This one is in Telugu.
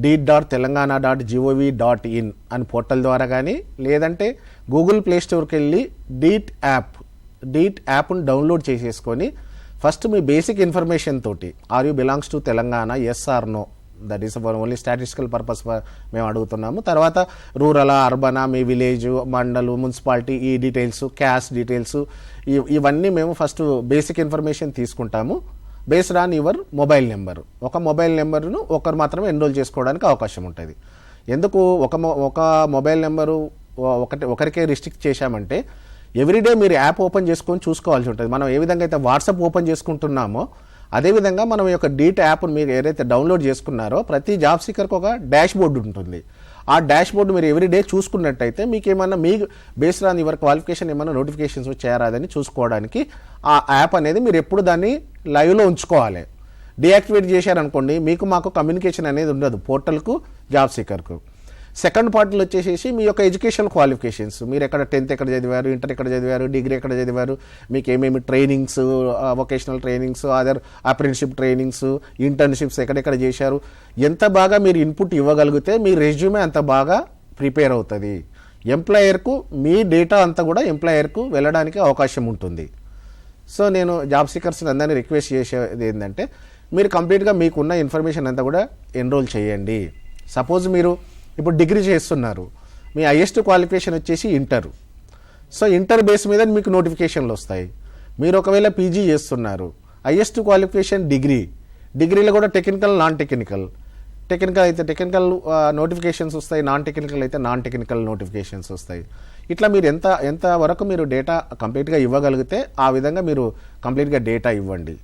deet.telangana.gov.in అని పోర్టల్ ద్వారా కానీ, లేదంటే గూగుల్ ప్లే స్టోర్కి వెళ్ళి డీట్ యాప్ను డౌన్లోడ్ చేసేసుకొని ఫస్ట్ మీ బేసిక్ ఇన్ఫర్మేషన్ తోటి are you belongs to Telangana, yes or no, that is only statistical purpose మేము అడుగుతున్నాము. తర్వాత రూరలా, అర్బనా, మీ విలేజ్, మండలు, మున్సిపాలిటీ, ఈ డీటెయిల్స్, క్యాస్ట్ డీటెయిల్స్, ఇవన్నీ మేము ఫస్ట్ బేసిక్ ఇన్ఫర్మేషన్ తీసుకుంటాము based on your mobile number. ఒక మొబైల్ నెంబర్ను ఒకరు మాత్రమే ఎన్రోల్ చేసుకోవడానికి అవకాశం ఉంటుంది. ఎందుకు ఒక మొబైల్ నెంబరు ఒకరికే రిస్ట్రిక్ట్ చేశామంటే ఎవ్రీడే మీరు యాప్ ఓపెన్ చేసుకొని చూసుకోవాల్సి ఉంటుంది. మనం ఏ విధంగా అయితే వాట్సాప్ ఓపెన్ చేసుకుంటున్నామో అదేవిధంగా మనం యొక్క డీట్ యాప్ను మీరు ఏదైతే డౌన్లోడ్ చేసుకున్నారో ప్రతి జాబ్ సీకర్కి ఒక డాష్ బోర్డు ఉంటుంది. ఆ డాష్ బోర్డు మీరు ఎవ్రీడే చూసుకున్నట్టయితే మీకు ఏమన్నా me based on your qualification ఏమన్నా నోటిఫికేషన్స్ వచ్చారాదని చూసుకోవడానికి ఆ యాప్ అనేది మీరు ఎప్పుడు దాన్ని లైవ్లో ఉంచుకోవాలి. డీయాక్టివేట్ చేశారనుకోండి మీకు మాకు కమ్యూనికేషన్ అనేది ఉండదు పోర్టల్కు, జాబ్ సీకర్కు. సెకండ్ పార్ట్లో వచ్చేసి మీ యొక్క ఎడ్యుకేషన్ క్వాలిఫికేషన్స్, మీరు ఎక్కడ 10th ఎక్కడ చదివారు, ఇంటర్ ఎక్కడ చదివారు, డిగ్రీ ఎక్కడ చదివారు, మీకు ఏమేమి trainings, vocational trainings, other apprenticeship trainings, internships ఎక్కడెక్కడ చేశారు, ఎంత బాగా మీరు ఇన్పుట్ ఇవ్వగలిగితే మీ రెజ్యూమే అంత బాగా ప్రిపేర్ అవుతుంది. ఎంప్లాయర్కు మీ డేటా అంతా కూడా ఎంప్లాయర్కు వెళ్ళడానికి అవకాశం ఉంటుంది. సో నేను జాబ్ సీకర్స్ని అందరినీ రిక్వెస్ట్ చేసేది ఏంటంటే మీరు కంప్లీట్గా మీకున్న ఇన్ఫర్మేషన్ అంతా కూడా ఎన్రోల్ చేయండి. సపోజ్ మీరు ఇప్పుడు డిగ్రీ చేస్తున్నారు, మీ హైయెస్ట్ క్వాలిఫికేషన్ వచ్చేసి ఇంటర్. సో ఇంటర్ బేస్ మీద మీకు నోటిఫికేషన్లు వస్తాయి. మీరు ఒకవేళ పీజీ చేస్తున్నారు, హైయెస్ట్ క్వాలిఫికేషన్ డిగ్రీలో కూడా టెక్నికల్, నాన్ టెక్నికల్ అయితే టెక్నికల్ నోటిఫికేషన్స్ వస్తాయి, నాన్ టెక్నికల్ నోటిఫికేషన్స్ వస్తాయి. ఇట్లా మీరు ఎంత వరకు మీరు డేటా కంప్లీట్గా ఇవ్వగలిగితే ఆ విధంగా మీరు కంప్లీట్గా డేటా ఇవ్వండి.